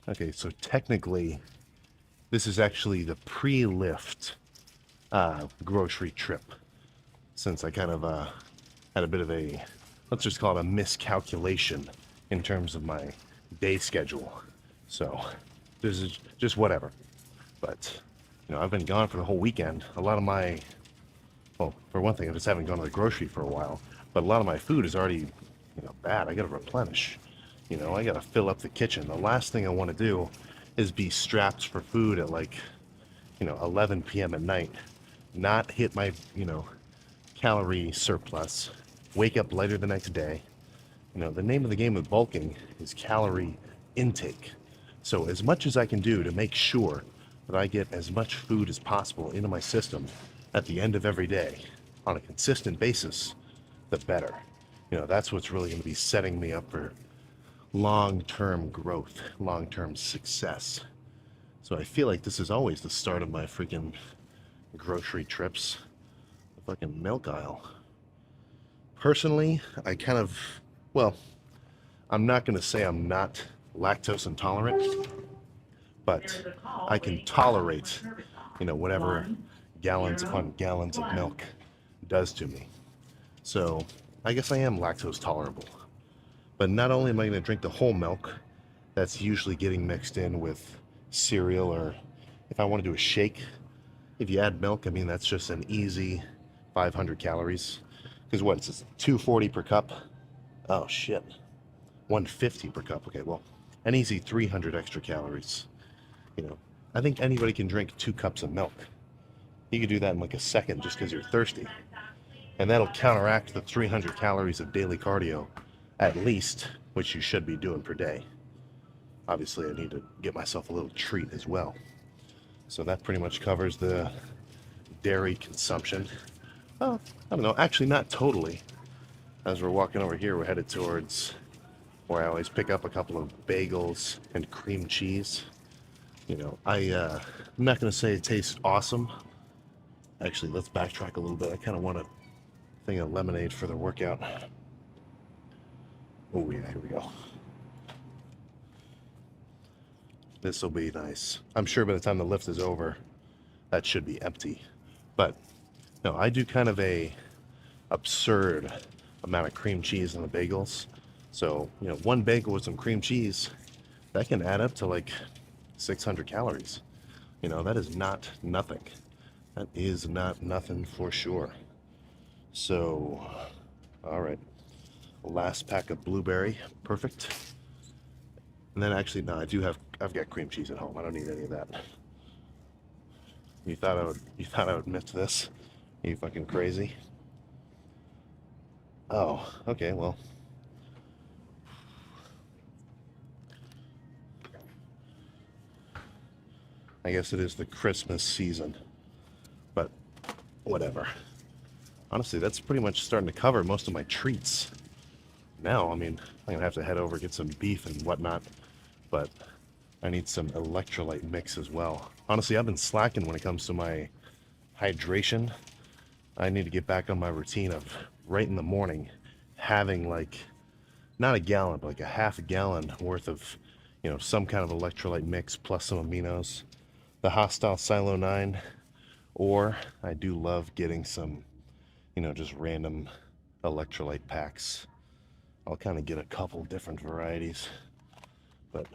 Okay, so technically, this is actually the pre-lift grocery trip, since I kind of had a bit of a, let's just call it a miscalculation in terms of my day schedule. So this is just whatever. But, I've been gone for the whole weekend. A lot of my, well, for one thing, I just haven't gone to the grocery for a while, but a lot of my food is already, bad. I got to replenish. I got to fill up the kitchen. The last thing I want to do is be strapped for food at like, 11 p.m. at night, not hit my, calorie surplus, wake up later the next day. The name of the game with bulking is calorie intake. So as much as I can do to make sure that I get as much food as possible into my system at the end of every day on a consistent basis, the better. That's what's really going to be setting me up for long-term growth, long-term success. So I feel like this is always the start of my freaking grocery trips. The fucking milk aisle. Personally, I kind of, well, I'm not going to say I'm not lactose intolerant, but I can tolerate, whatever gallons upon gallons of milk does to me. So I guess I am lactose tolerable. But not only am I going to drink the whole milk, that's usually getting mixed in with cereal, or if I want to do a shake, if you add milk, I mean, that's just an easy 500 calories. Because what, it's 240 per cup? Oh shit. 150 per cup. Okay, well, an easy 300 extra calories. I think anybody can drink 2 cups of milk. You could do that in like a second just because you're thirsty. And that'll counteract the 300 calories of daily cardio, at least, which you should be doing per day. Obviously, I need to get myself a little treat as well. So that pretty much covers the dairy consumption. Oh, I don't know, actually not totally. As we're walking over here, we're headed towards where I always pick up a couple of bagels and cream cheese. I'm not going to say it tastes awesome. Actually, let's backtrack a little bit. I kind of want a thing of lemonade for the workout. Oh yeah, here we go. This will be nice. I'm sure by the time the lift is over, that should be empty. But no, I do kind of a absurd amount of cream cheese in the bagels. So, one bagel with some cream cheese, that can add up to like 600 calories. That is not nothing. That is not nothing for sure. So, all right. Last pack of blueberry, perfect. And then actually, no, I've got cream cheese at home. I don't need any of that. You thought I would miss this? Are you fucking crazy? Oh, okay, well. I guess it is the Christmas season, but whatever. Honestly, that's pretty much starting to cover most of my treats. Now, I mean, I'm gonna have to head over, get some beef and whatnot, but I need some electrolyte mix as well. Honestly, I've been slacking when it comes to my hydration. I need to get back on my routine of right in the morning having like, not a gallon, but like a half a gallon worth of, some kind of electrolyte mix plus some aminos. The Hostile Silo 9, or I do love getting some, just random electrolyte packs. I'll kind of get a couple different varieties, but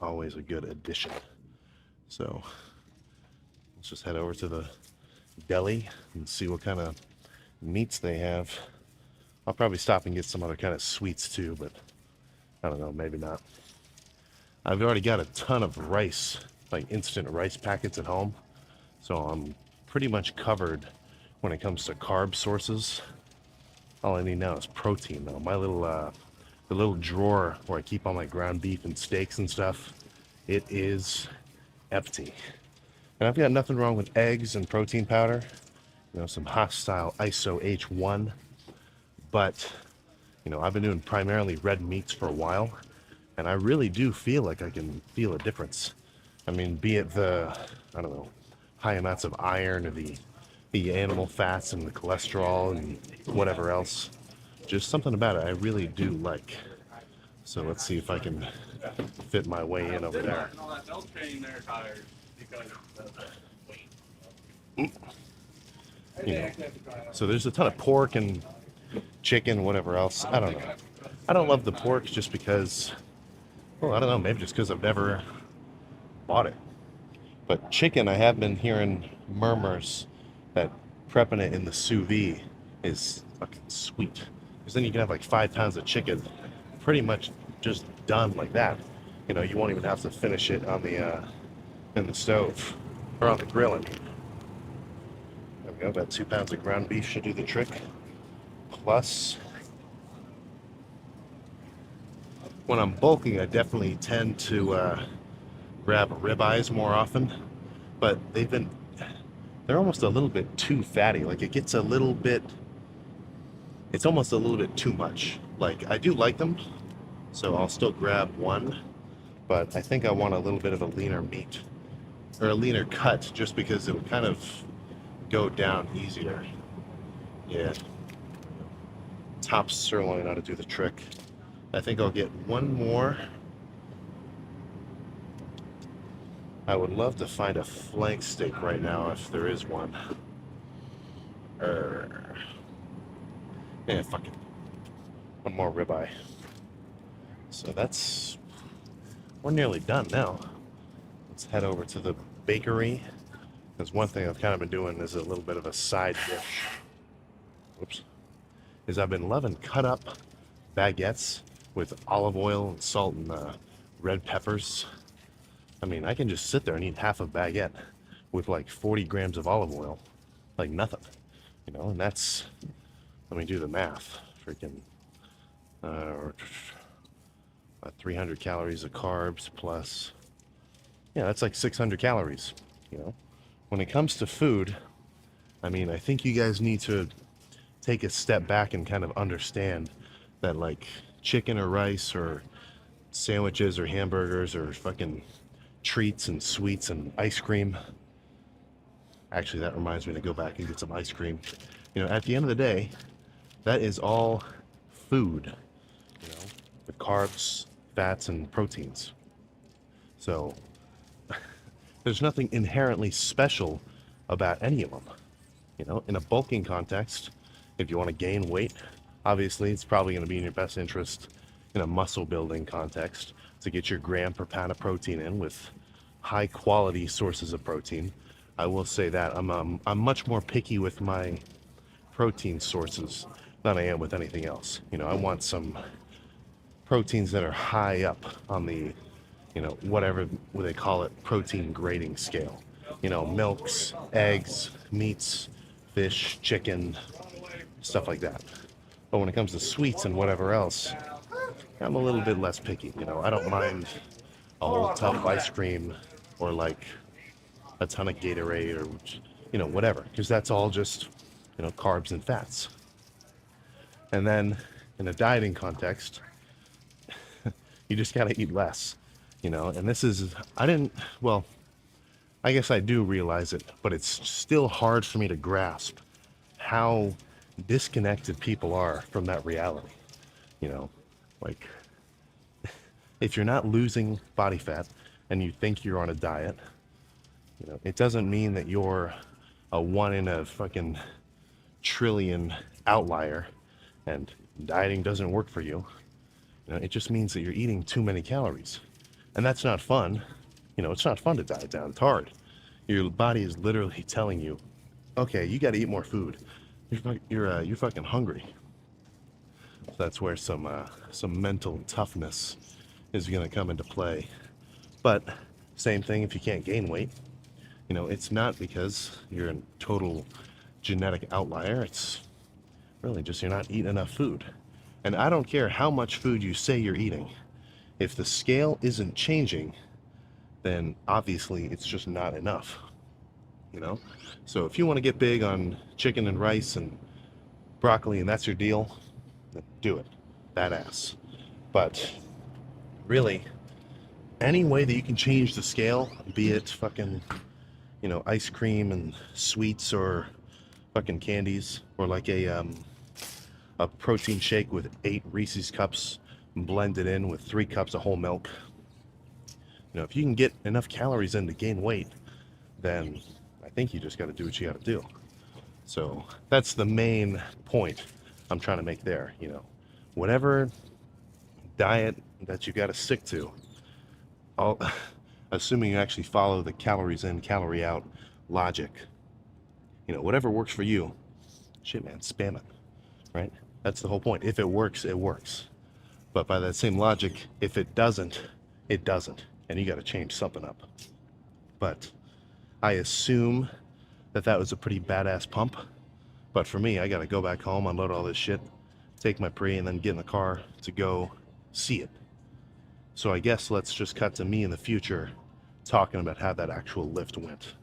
always a good addition. So let's just head over to the deli and see what kind of meats they have. I'll probably stop and get some other kind of sweets too, but I don't know, maybe not. I've already got a ton of rice, like instant rice packets at home, so I'm pretty much covered when it comes to carb sources. All I need now is protein though. My little the little drawer where I keep all my ground beef and steaks and stuff, it is empty. And I've got nothing wrong with eggs and protein powder, some Hostile ISO H1, but I've been doing primarily red meats for a while, and I really do feel like I can feel a difference. I mean, be it the, I don't know, high amounts of iron or the animal fats and the cholesterol and whatever else. Just something about it I really do like. So let's see if I can fit my way in over there. You know, so there's a ton of pork and chicken, whatever else. I don't know. I don't love the pork just because, well, I don't know, maybe just because I've never bought it. But chicken, I have been hearing murmurs that prepping it in the sous vide is fucking sweet. Because then you can have like 5 pounds of chicken pretty much just done like that. You know, you won't even have to finish it on the in the stove or on the grill. I mean. There we go. About 2 pounds of ground beef should do the trick. Plus, when I'm bulking, I definitely tend to grab ribeyes more often, but they're almost a little bit too fatty. Like it gets a little bit, it's almost a little bit too much. Like I do like them, so I'll still grab one, but I think I want a little bit of a leaner meat or a leaner cut just because it would kind of go down easier. Yeah. Top sirloin ought to do the trick. I think I'll get one more. I would love to find a flank steak right now if there is one. Yeah, fuck it. One more ribeye. So we're nearly done now. Let's head over to the bakery. Because one thing I've kind of been doing is a little bit of a side dish. Whoops. Is I've been loving cut up baguettes with olive oil and salt and red peppers. I mean, I can just sit there and eat half a baguette with like 40 grams of olive oil, like nothing, you know. And that's, let me do the math. Freaking 300 calories of carbs plus, yeah, that's like 600 calories, you know. When it comes to food, I mean, I think you guys need to take a step back and kind of understand that like chicken or rice or sandwiches or hamburgers or fucking treats and sweets and ice cream. Actually, that reminds me to go back and get some ice cream. You know, at the end of the day, that is all food, you know, with carbs, fats, and proteins. So there's nothing inherently special about any of them. You know, in a bulking context, if you want to gain weight, obviously it's probably going to be in your best interest in a muscle building context to get your gram per pound of protein in with high quality sources of protein. I will say that I'm much more picky with my protein sources than I am with anything else. You know, I want some proteins that are high up on the, you know, whatever they call it, protein grading scale. You know, milks, eggs, meats, fish, chicken, stuff like that. But when it comes to sweets and whatever else, I'm a little bit less picky. You know, I don't mind a whole tub of ice cream or like a ton of Gatorade or, you know, whatever, because that's all just, you know, carbs and fats. And then in a dieting context, you just gotta eat less, you know. And this is, well, I guess I do realize it, but it's still hard for me to grasp how disconnected people are from that reality. You know, like if you're not losing body fat and you think you're on a diet, you know, it doesn't mean that you're a one in a fucking trillion outlier and dieting doesn't work for you. You know, it just means that you're eating too many calories. And that's not fun. You know, it's not fun to diet down. It's hard. Your body is literally telling you, okay, you got to eat more food. You're fucking hungry. So that's where some mental toughness is going to come into play. But same thing if you can't gain weight. You know, it's not because you're a total genetic outlier. It's really just you're not eating enough food. And I don't care how much food you say you're eating. If the scale isn't changing, then obviously it's just not enough, you know? So if you want to get big on chicken and rice and broccoli and that's your deal, then do it. Badass. But really, any way that you can change the scale, be it fucking, you know, ice cream and sweets or fucking candies, or like a protein shake with 8 Reese's cups blended in with 3 cups of whole milk, You know, if you can get enough calories in to gain weight, then I think you just got to do what you got to do. So that's the main point I'm trying to make there. You know, whatever diet that you got to stick to, all, assuming you actually follow the calories in, calorie out logic, you know, whatever works for you, shit, man, spam it, right? That's the whole point. If it works, it works. But by that same logic, if it doesn't, it doesn't. And you got to change something up. But I assume that that was a pretty badass pump. But for me, I got to go back home, unload all this shit, take my pre, and then get in the car to go see it. So I guess let's just cut to me in the future talking about how that actual lift went.